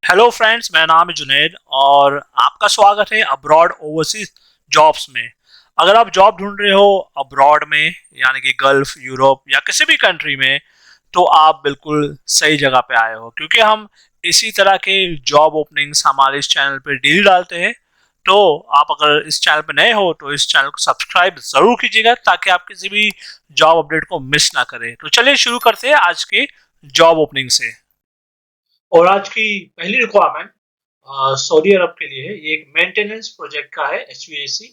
Hello friends, मेरा नाम है जुनैद और आपका स्वागत है अब्रॉड ओवरसीज जॉब्स में। अगर आप जॉब ढूंढ रहे हो अब्रॉड में, यानी कि गल्फ, यूरोप या किसी भी कंट्री में, तो आप बिल्कुल सही जगह पे आए हो, क्योंकि हम इसी तरह के जॉब ओपनिंग्स हमारे इस चैनल पे डेली डालते हैं। तो आप अगर इस चैनल पे नए हो तो इस चैनल को सब्सक्राइब जरूर कीजिएगा, ताकि आप किसी भी जॉब अपडेट को मिस ना करें। तो चलिए शुरू करते हैं आज के जॉब ओपनिंग से। और आज की पहली रिक्वायरमेंट सऊदी अरब के लिए है। ये एक मेंटेनेंस प्रोजेक्ट का है, एचवीएसी।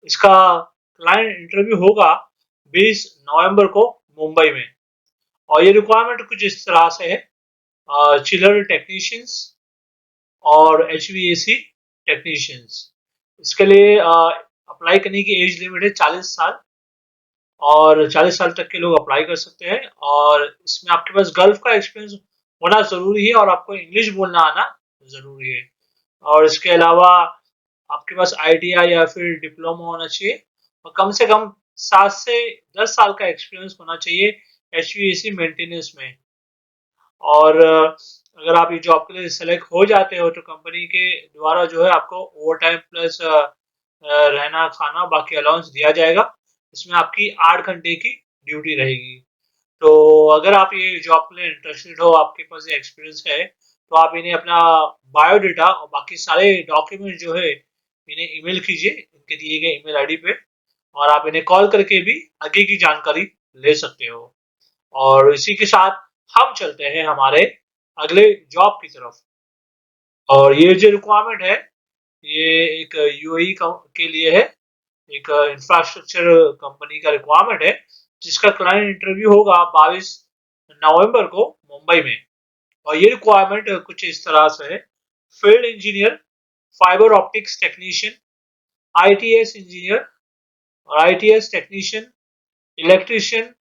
इसका क्लाइंट इंटरव्यू होगा 20 नवंबर को मुंबई में। और ये रिक्वायरमेंट कुछ इस तरह से है: चिलर टेक्नीशियंस और एचवीएसी टेक्नीशियंस। इसके लिए अप्लाई करने की एज लिमिट है 40 साल, और 40 साल तक के लोग अप्लाई कर सकते हैं। और इसमें आपके पास गल्फ का एक्सपीरियंस होना जरूरी है और आपको इंग्लिश बोलना आना जरूरी है। और इसके अलावा आपके पास आईटीआई या फिर डिप्लोमा होना चाहिए, और कम से कम 7 से 10 साल का एक्सपीरियंस होना चाहिए एचवीएसी मेंटेनेंस में। और अगर आप ये जॉब के लिए सेलेक्ट हो जाते हो तो कंपनी के द्वारा जो है आपको ओवर टाइम प्लस रहना खाना बाकी अलाउंस दिया जाएगा। इसमें आपकी 8 घंटे की ड्यूटी रहेगी। तो अगर आप ये जॉब के लिए इंटरेस्टेड हो, आपके पास ये एक्सपीरियंस है, तो आप इन्हें अपना बायोडाटा और बाकी सारे डॉक्यूमेंट जो है इन्हें ईमेल कीजिए इनके दिए गए ईमेल आईडी पे। और आप इन्हें कॉल करके भी आगे की जानकारी ले सकते हो। और इसी के साथ हम चलते हैं हमारे अगले जॉब की तरफ। और ये जो रिक्वायरमेंट है, ये एक यूएई के लिए है। एक इंफ्रास्ट्रक्चर कंपनी का रिक्वायरमेंट है, जिसका क्लाइंट इंटरव्यू होगा 22 नवंबर को मुंबई में। और ये रिक्वायरमेंट कुछ इस तरह से है: field engineer, fibre optics technician, ITS engineer और आईटीएस टेक्नीशियन, इलेक्ट्रिशियन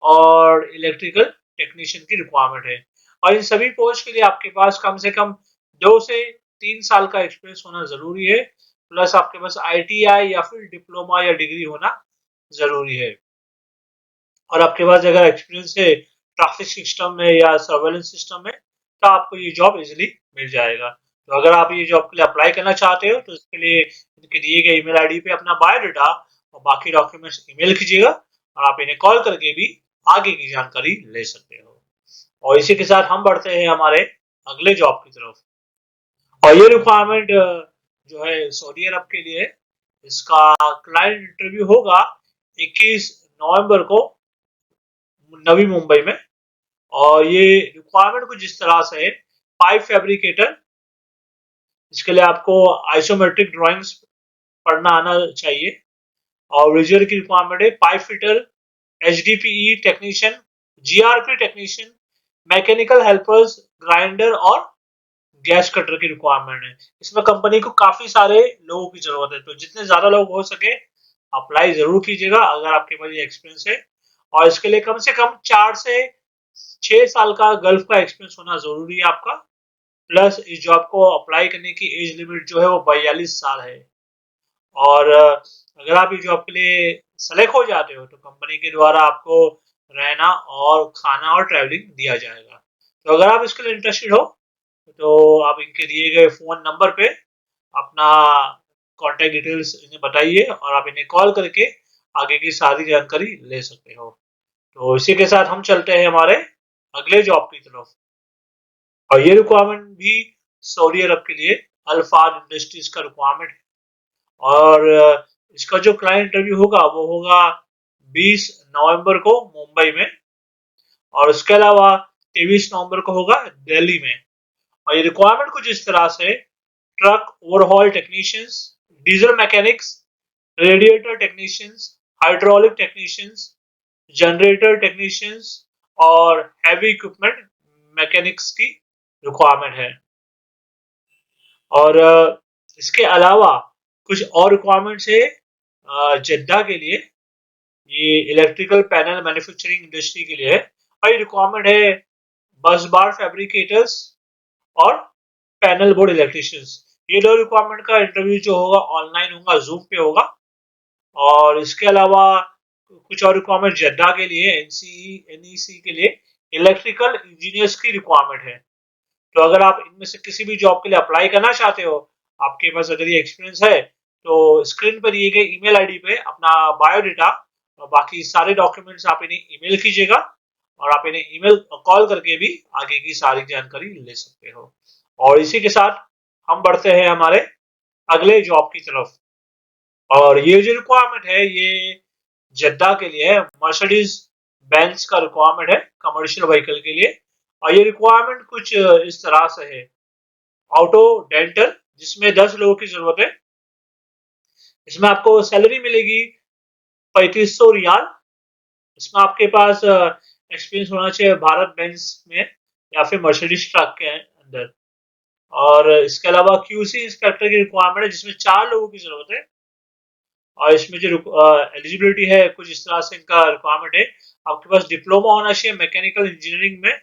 और इलेक्ट्रिकल टेक्नीशियन की रिक्वायरमेंट है। और इन सभी पोस्ट के लिए आपके पास कम से कम 2 से 3 साल का एक्सपीरियंस होना जरूरी है, प्लस आपके पास आईटीआई या फिर डिप्लोमा या डिग्री होना जरूरी है। और आपके पास अगर एक्सपीरियंस है ट्रैफिक सिस्टम में या सर्वेलेंस सिस्टम में, तो आपको ये जॉब इजीली मिल जाएगा। तो अगर आप ये जॉब के लिए अप्लाई करना चाहते हो तो इसके लिए इनके दिए गए ईमेल आईडी पे अपना बायोडाटा और बाकी डॉक्यूमेंट्स ईमेल कीजिएगा, और आप इन्हें कॉल करके भी आगे की जानकारी ले सकते हो। और इसी के साथ हम बढ़ते हैं हमारे अगले जॉब की तरफ। और ये रिक्वायरमेंट जो है सऊदी अरब के लिए, इसका क्लाइंट इंटरव्यू होगा 21 नवंबर को नवी मुंबई में। और ये रिक्वायरमेंट कुछ इस तरह से है: पाइप फैब्रिकेटर। इसके लिए आपको आइसोमेट्रिक ड्राइंग्स पढ़ना आना चाहिए। और विजुअल की रिक्वायरमेंट है: pipe fitter, HDPE technician, GRP technician, mechanical helpers, grinder और गैस कटर की रिक्वायरमेंट है। इसमें कंपनी को काफी सारे लोगों की जरूरत है, तो जितने ज्यादा लोग हो सके अप्लाई जरूर कीजिएगा अगर आपके पास ये एक्सपीरियंस है। और इसके लिए कम से कम 4 से 6 साल का गल्फ का एक्सपीरियंस होना जरूरी है आपका। प्लस इस जॉब को अप्लाई करने की एज लिमिट जो है वो 42 साल है। और अगर आप इस जॉब के लिए सेलेक्ट हो जाते हो तो कंपनी के द्वारा आपको रहना और खाना और ट्रैवलिंग दिया जाएगा। तो अगर आप इसके लिए इंटरेस्टेड हो तो आप इनके दिए गए फोन नंबर पे अपना कॉन्टेक्ट डिटेल्स इन्हें बताइए, और आप इन्हें कॉल करके आगे की सारी जानकारी ले सकते हो। तो इसी के साथ हम चलते हैं हमारे अगले जॉब की तरफ। और ये रिक्वायरमेंट भी सऊदी अरब के लिए अल्फाज इंडस्ट्रीज का रिक्वायरमेंट है। और इसका जो क्लाइंट इंटरव्यू होगा वो होगा 20 नवंबर को मुंबई में। और उसके अलावा 23 नवंबर को होगा दिल्ली में। और ये रिक्वायरमेंट कुछ इस तरह से: truck overhaul technicians, diesel mechanics, radiator technicians, hydraulic technicians, generator technicians और हैवी इक्विपमेंट मैकेनिक्स की रिक्वायरमेंट है। और इसके अलावा कुछ और रिक्वायरमेंट्स है जद्दा के लिए। ये इलेक्ट्रिकल पैनल मैन्युफैक्चरिंग इंडस्ट्री के लिए है। और ये रिक्वायरमेंट है बस बार फैब्रिकेटर्स और पैनल बोर्ड इलेक्ट्रिशियंस। ये दो रिक्वायरमेंट का इंटरव्यू जो होगा ऑनलाइन होगा, जूम पे होगा। और इसके अलावा कुछ और रिक्वायरमेंट जद्दा के लिए, एनईसी के लिए इलेक्ट्रिकल इंजीनियर्स की रिक्वायरमेंट है। तो अगर आप इनमें से किसी भी जॉब के लिए अप्लाई करना चाहते हो, आपके पास अगर ये एक्सपीरियंस है, तो स्क्रीन पर दिए गए ईमेल आईडी पे अपना बायोडाटा और बाकी सारे डॉक्यूमेंट्स आप इन्हें ईमेल कीजिएगा और आप इन्हें ईमेल कॉल करके भी आगे की सारी जानकारी ले सकते हो। और इसी के साथ हम बढ़ते हैं हमारे अगले जॉब की तरफ। और ये जो रिक्वायरमेंट है ये जद्दा के लिए है, मर्सिडीज बेंज का रिक्वायरमेंट है कमर्शियल व्हीकल के लिए। और ये रिक्वायरमेंट कुछ इस तरह से है। ऑटो डेंटल, जिसमें 10 लोगों की जरूरत है। इसमें आपको सैलरी मिलेगी 3500 रियाल। इसमें आपके पास एक्सपीरियंस होना चाहिए भारत बेंज में या फिर मर्सिडीज ट्रक के अंदर। और इसके अलावा क्यूसी इंस्पेक्टर की रिक्वायरमेंट है, जिसमें 4 लोगों की जरूरत है। और इसमें जो एलिजिबिलिटी है कुछ इस तरह से इनका रिक्वायरमेंट है। आपके पास डिप्लोमा होना चाहिए मैकेनिकल इंजीनियरिंग में,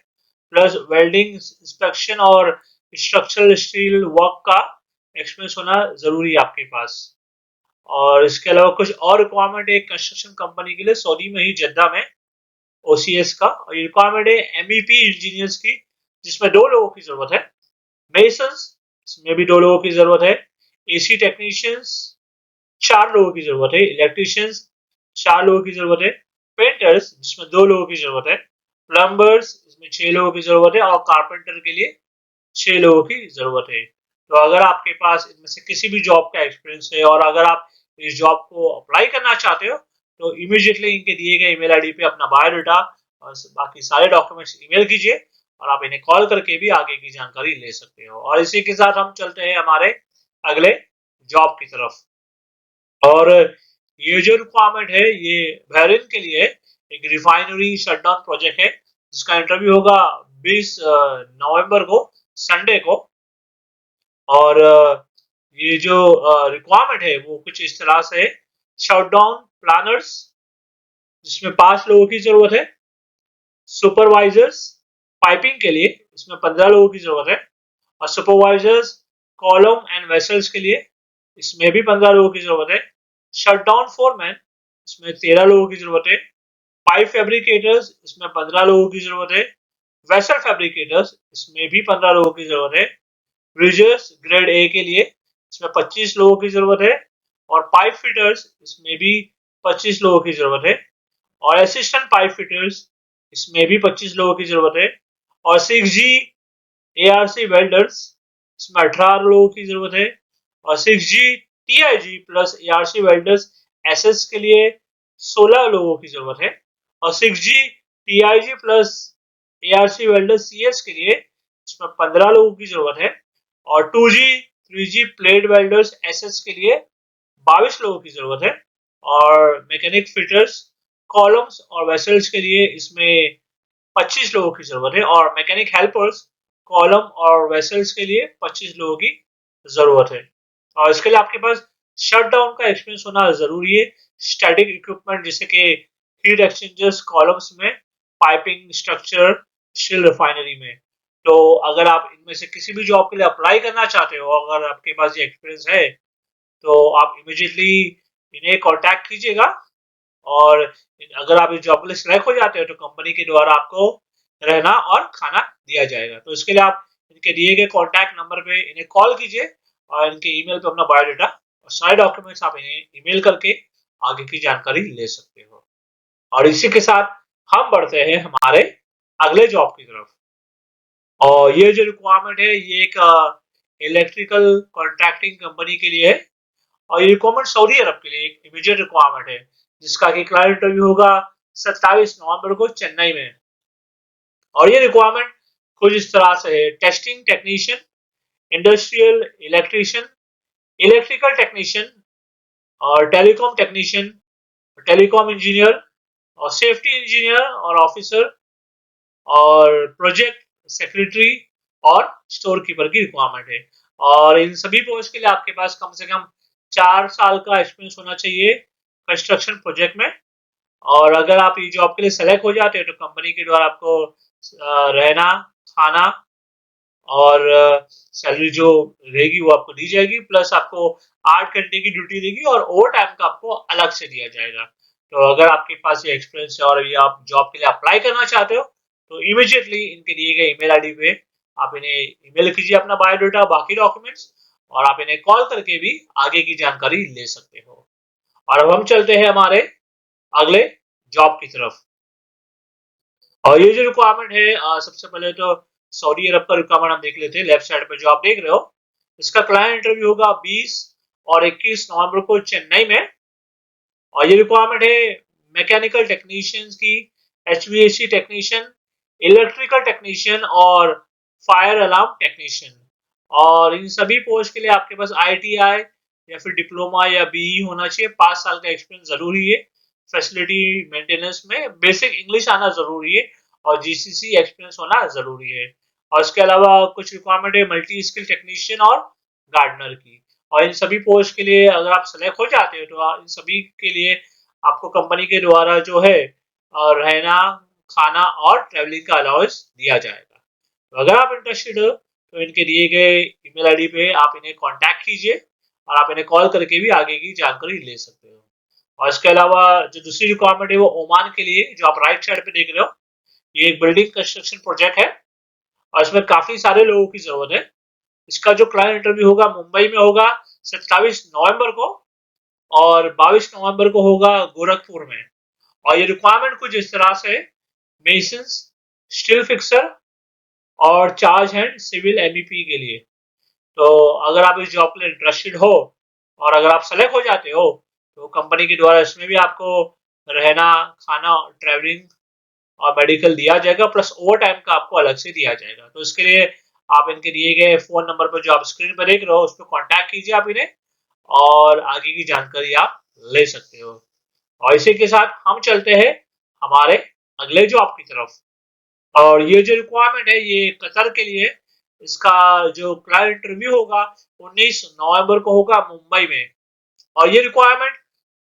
प्लस वेल्डिंग इंस्पेक्शन और स्ट्रक्चरल स्टील वर्क का एक्सपीरियंस होना जरूरी है आपके पास। और इसके अलावा कुछ और रिक्वायरमेंट है कंस्ट्रक्शन कंपनी के लिए सऊदी में ही जद्दा में, ओसीएस का। और ये रिक्वायरमेंट है एमईपी इंजीनियर्स की, जिसमें 2 लोगों की जरूरत है। मेसन्स, इसमें भी 2 लोगों की जरूरत है। एसी टेक्नीशियंस 4 लोगों की जरूरत है। इलेक्ट्रिशियंस 4 लोगों की जरूरत है। पेंटर्स, जिसमें 2 लोगों की जरूरत है। प्लम्बर्स, इसमें 6 लोगों की जरूरत है। और कारपेंटर के लिए 6 लोगों की जरूरत है। तो अगर आपके पास इनमें से किसी भी जॉब का एक्सपीरियंस है और अगर आप इस जॉब को अप्लाई करना चाहते हो, तो इमीडिएटली इनके दिए गए ईमेल आईडी पे अपना बायोडाटा और बाकी सारे डॉक्यूमेंट्स ईमेल कीजिए और आप इन्हें कॉल करके भी आगे की जानकारी ले सकते हो। और इसी के साथ हम चलते हैं हमारे अगले जॉब की तरफ। और ये जो रिक्वायरमेंट है ये बहरीन के लिए एक रिफाइनरी शटडाउन प्रोजेक्ट है, जिसका इंटरव्यू होगा 20 नवंबर को, संडे को। और ये जो रिक्वायरमेंट है वो कुछ इस तरह से है। शटडाउन प्लानर्स, जिसमें 5 लोगों की जरूरत है। सुपरवाइजर्स पाइपिंग के लिए, इसमें 15 लोगों की जरूरत है। और सुपरवाइजर्स कॉलम एंड वेसल्स के लिए, इसमें भी 15 लोगों की जरूरत है। शटडाउन फोरमैन, इसमें 13 लोगों की जरूरत है। पाइप फैब्रिकेटर्स, इसमें 15 लोगों की जरूरत है। वेसल फैब्रिकेटर्स, इसमें भी 15 लोगों की जरूरत है। ब्रिजर्स ग्रेड ए के लिए, इसमें 25 लोगों की जरूरत है। और पाइप फिटर्स, इसमें भी 25 लोगों की जरूरत है। और असिस्टेंट पाइप फिटर्स, इसमें भी 25 लोगों की जरूरत है। और 6G ARC वेल्डर्स, इसमें 18 लोगों की जरूरत है। और 6G TIG plus ARC welders SS के लिए 16 लोगों की जरूरत है। और 6G TIG plus ARC welders CS के लिए इसमें 15 लोगों की जरूरत है। और 2G 3G plate welders SS के लिए 22 लोगों की जरूरत है। और मैकेनिक फिटर्स कॉलम्स और वेसल्स के लिए इसमें 25 लोगों की जरूरत है। और मैकेनिक हेल्पर्स कॉलम और वेसल्स के लिए 25 लोगों की जरूरत है। और इसके लिए आपके पास शट डाउन का एक्सपीरियंस होना जरूरी है। स्टैटिक इक्विपमेंट जैसे कि हीट एक्सचेंजर्स कॉलम्स में, पाइपिंग स्ट्रक्चर स्टील रिफाइनरी में। तो अगर आप इनमें से किसी भी जॉब के लिए अप्लाई करना चाहते हो, अगर आपके पास ये एक्सपीरियंस है, तो आप इमीडिएटली इन्हें कांटेक्ट कीजिएगा। और अगर आप इस जॉब के लिए सिलेक्ट हो जाते हो, तो कंपनी के द्वारा आपको रहना और खाना दिया जाएगा। तो इसके लिए आप इनके दिए गए कॉन्टैक्ट नंबर पे इन्हें कॉल कीजिए और इनके ईमेल पे अपना बायोडाटा और सारे डॉक्यूमेंट्स आप इन्हें ईमेल करके आगे की जानकारी ले सकते हो। और इसी के साथ हम बढ़ते हैं हमारे अगले जॉब की तरफ। और ये जो रिक्वायरमेंट है ये एक इलेक्ट्रिकल कॉन्ट्रैक्टिंग कंपनी के लिए है। और ये रिक्वायरमेंट सऊदी अरब के लिए एक इमीडिएट रिक्वायरमेंट है, जिसका कि क्लाइंट इंटरव्यू होगा 27 नवंबर को चेन्नई में। और ये रिक्वायरमेंट कुछ इस तरह से है। Testing technician, industrial electrician, electrical technician और टेलीकॉम टेक्नीशियन, टेलीकॉम इंजीनियर और सेफ्टी इंजीनियर और ऑफिसर और प्रोजेक्ट सेक्रेटरी और स्टोर कीपर की रिक्वायरमेंट है। और इन सभी पोस्ट के लिए आपके पास कम से कम 4 साल का एक्सपीरियंस होना चाहिए कंस्ट्रक्शन प्रोजेक्ट में। और अगर आप ये जॉब के लिए सेलेक्ट हो जाते हो, तो कंपनी के द्वारा आपको रहना, खाना और सैलरी जो रहेगी वो आपको दी जाएगी। प्लस आपको 8 घंटे की ड्यूटी देगी और ओवर टाइम का आपको अलग से दिया जाएगा। तो अगर आपके पास ये एक्सपीरियंस है और ये आप जॉब के लिए अप्लाई करना चाहते हो, तो इमीडिएटली इनके दिए गए ईमेल आईडी पे आप इन्हें ईमेल कीजिए अपना बायोडाटा, बाकी डॉक्यूमेंट्स, और आप इन्हें कॉल करके भी आगे की जानकारी ले सकते हो। और अब हम चलते हैं हमारे अगले जॉब की तरफ। और ये जो रिक्वायरमेंट है, सबसे पहले तो सऊदी अरब का रिक्वायरमेंट हम देख लेते हैं। लेफ्ट साइड पे जो आप देख रहे हो, इसका क्लाइंट इंटरव्यू होगा 20 और 21 नवंबर को चेन्नई में। और ये रिक्वायरमेंट है मैकेनिकल टेक्नीशियंस की, एचवीएसी टेक्नीशियन, इलेक्ट्रिकल टेक्नीशियन और फायर अलार्म टेक्नीशियन। और इन सभी पोस्ट के लिए आपके पास आईटीआई या फिर डिप्लोमा या बीई होना चाहिए। 5 साल का एक्सपीरियंस जरूरी है। फैसिलिटी मेंटेनेंस में बेसिक इंग्लिश आना जरूरी है और जीसीसी एक्सपीरियंस होना जरूरी है। और इसके अलावा कुछ रिक्वायरमेंट है मल्टी स्किल टेक्नीशियन और गार्डनर की। और इन सभी पोस्ट के लिए अगर आप सेलेक्ट हो जाते हो तो इन सभी के लिए आपको कंपनी के द्वारा जो है रहना, खाना और ट्रेवलिंग का अलाउंस दिया जाएगा। तो अगर आप इंटरेस्टेड हो तो इनके दिए गए ईमेल आईडी पे आप इन्हें कांटेक्ट कीजिए और आप इन्हें कॉल करके भी आगे की जानकारी ले सकते हो। और इसके अलावा जो दूसरी रिक्वायरमेंट है वो ओमान के लिए, जो आप राइट साइड पे देख रहे हो, ये एक बिल्डिंग कंस्ट्रक्शन प्रोजेक्ट है और इसमें काफी सारे लोगों की जरूरत है। इसका जो क्लाइंट इंटरव्यू होगा मुंबई में होगा 27 नवंबर को और 22 नवंबर को होगा गोरखपुर में। और ये रिक्वायरमेंट कुछ इस तरह से, मेसन्स, स्टील फिक्सर और चार्ज हैंड सिविल एमईपी के लिए। तो अगर आप इस जॉब के लिए इंटरेस्टेड हो और अगर आप सेलेक्ट हो जाते हो तो कंपनी के द्वारा इसमें भी आपको रहना, खाना, ट्रैवलिंग और मेडिकल दिया जाएगा, प्लस ओवर टाइम का आपको अलग से दिया जाएगा। तो इसके लिए आप इनके दिए गए फोन नंबर पर जो आप स्क्रीन पर देख रहे हो उस पर कॉन्टैक्ट कीजिए आप इन्हें और आगे की जानकारी आप ले सकते हो। और इसी के साथ हम चलते हैं हमारे अगले जॉब की तरफ। और ये जो रिक्वायरमेंट है ये कतर के लिए। इसका जो क्लाइंट इंटरव्यू होगा 19 नवंबर को होगा मुंबई में। और ये रिक्वायरमेंट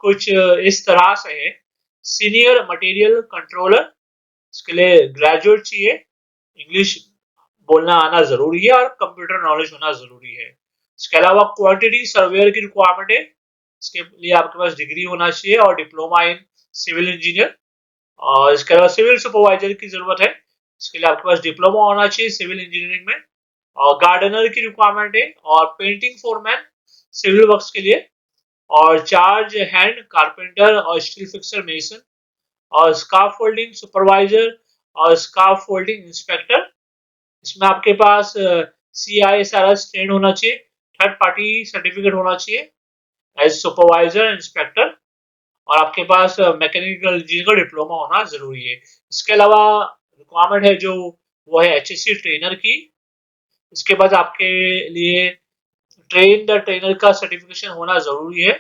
कुछ इस तरह से है, सीनियर मटेरियल कंट्रोलर, इसके लिए ग्रेजुएट चाहिए, इंग्लिश बोलना आना जरूरी है और कंप्यूटर नॉलेज होना जरूरी है। इसके अलावा क्वांटिटी सर्वेयर की रिक्वायरमेंट है, इसके लिए आपके पास डिग्री होना चाहिए और डिप्लोमा इन सिविल इंजीनियर। और इसके अलावा सिविल सुपरवाइजर की जरूरत है, इसके लिए आपके पास डिप्लोमा होना चाहिए सिविल इंजीनियरिंग में। और गार्डनर की रिक्वायरमेंट है और पेंटिंग फोरमैन सिविल वर्क्स के लिए। और चार्ज हैंड कारपेंटर और स्टील फिक्सर मेसन और स्काफ फोल्डिंग सुपरवाइजर और स्काफ फोल्डिंग इंस्पेक्टर। इसमें आपके पास CISRS ट्रेन होना चाहिए, थर्ड पार्टी सर्टिफिकेट होना चाहिए एज सुपरवाइजर इंस्पेक्टर, और आपके पास मैकेनिकल इंजीनियर का डिप्लोमा होना जरूरी है। इसके अलावा रिक्वायरमेंट है जो वो है HSC ट्रेनर की। इसके बाद आपके लिए ट्रेन द ट्रेनर का सर्टिफिकेशन होना जरूरी है।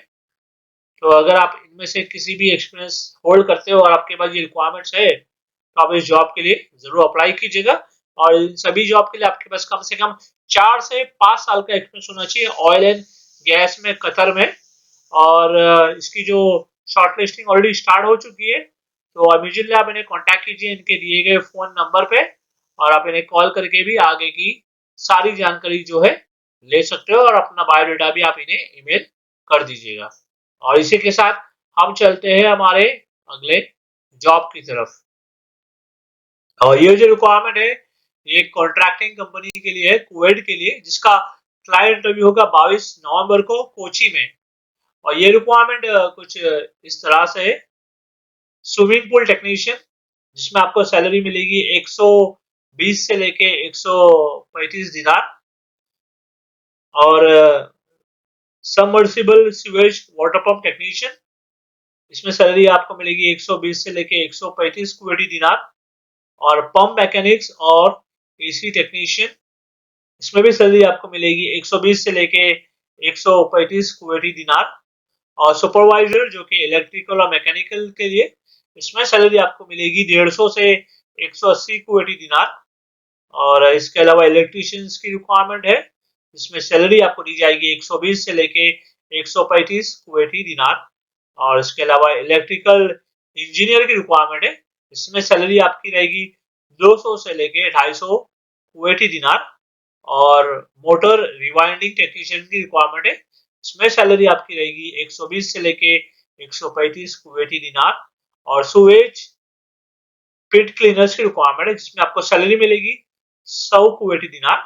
तो अगर आप इनमें से किसी भी एक्सपीरियंस होल्ड करते हो और आपके पास ये रिक्वायरमेंट्स है तो आप इस जॉब के लिए जरूर अप्लाई कीजिएगा। और इन सभी जॉब के लिए आपके पास कम से कम 4 से 5 साल का एक्सपीरियंस होना चाहिए ऑयल एंड गैस में, कतर में। और इसकी जो शॉर्टलिस्टिंग ऑलरेडी स्टार्ट हो चुकी है, तो इमीडिएटली आप इन्हें कांटेक्ट कीजिए इनके दिए गए फोन नंबर पे और आप इन्हें कॉल करके भी आगे की सारी जानकारी जो है ले सकते हो और अपना बायोडाटा भी आप इन्हें ईमेल कर दीजिएगा। और इसी के साथ हम चलते हैं हमारे अगले जॉब की तरफ। और ये जो रिक्वायरमेंट है ये कॉन्ट्रैक्टिंग कंपनी के लिए है, कुवैत के लिए, जिसका क्लाइंट इंटरव्यू होगा 22 नवंबर को कोची में। और ये रिक्वायरमेंट कुछ इस तरह से है, स्विमिंग पूल टेक्नीशियन, जिसमें आपको सैलरी मिलेगी 120 से लेके 135 दिनार। और submersible sewage water pump technician, इसमें सैलरी आपको मिलेगी 120 से लेके 135 कुवैती दिनार। और पंप मैकेनिक्स और एसी टेक्नीशियन, इसमें भी सैलरी आपको मिलेगी 120 से लेके 135 कुवैती दिनार। और सुपरवाइजर जो कि इलेक्ट्रिकल और मैकेनिकल के लिए, इसमें सैलरी आपको मिलेगी 150 से 180 कुवैती दिनार। और इसके अलावा इलेक्ट्रीशियंस की रिक्वायरमेंट है, इसमें सैलरी आपको दी जाएगी 120 से लेके 135 कुवैती दिनार। और इसके अलावा इलेक्ट्रिकल इंजीनियर की रिक्वायरमेंट है, इसमें सैलरी आपकी रहेगी 200 से लेके 250 कुवैती दिनार। और मोटर रिवाइंडिंग टेक्नीशियन की रिक्वायरमेंट है, इसमें सैलरी आपकी रहेगी 120 से लेके 135 कुवैती दिनार। और सुवेज पिट क्लीनर्स की रिक्वायरमेंट है, जिसमें आपको सैलरी मिलेगी 100 कुवैती दिनार।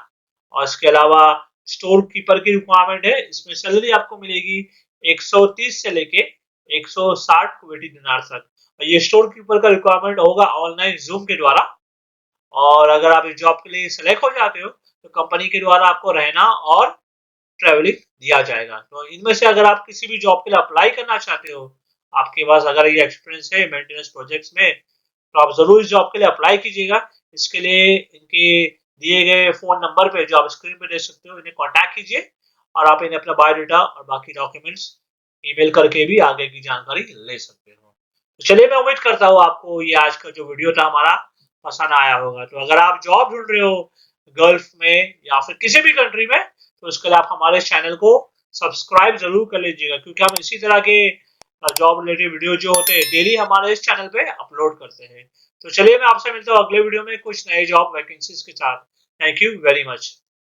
और इसके अलावा स्टोर कीपर की रिक्वायरमेंट है, इसमें सैलरी आपको मिलेगी 130 से लेके 160 कुवैती दिनार तक। ये स्टोर कीपर का रिक्वायरमेंट होगा ऑनलाइन जूम के द्वारा। और अगर आप इस जॉब के लिए सेलेक्ट हो जाते हो तो कंपनी के द्वारा आपको रहना और ट्रेवलिंग दिया जाएगा। तो इनमें से अगर आप किसी भी जॉब के लिए अप्लाई करना चाहते हो, आपके पास अगर ये एक्सपीरियंस है मेंटेनेंस प्रोजेक्ट्स में, तो आप जरूर इस जॉब के लिए अप्लाई कीजिएगा। इसके लिए इनके दिए गए फोन नंबर पे जो आप स्क्रीन पे देख सकते हो, इन्हें कॉन्टैक्ट कीजिए और आप इन्हें अपना बायोडाटा और बाकी डॉक्यूमेंट्स ईमेल करके भी आगे की जानकारी ले सकते हो। तो चलिए, मैं उम्मीद करता हूँ आपको ये आज का जो वीडियो था हमारा पसंद आया होगा। तो अगर आप जॉब ढूंढ रहे हो गल्फ में या फिर किसी भी कंट्री में, तो उसके लिए आप हमारे चैनल को सब्सक्राइब जरूर कर लीजिएगा, क्योंकि हम इसी तरह के जॉब रिलेटेड वीडियो जो होते हैं डेली हमारे इस चैनल पे अपलोड करते हैं। तो चलिए, मैं आपसे मिलता हूँ अगले वीडियो में कुछ नए जॉब वैकेंसीज के साथ। Thank you very much.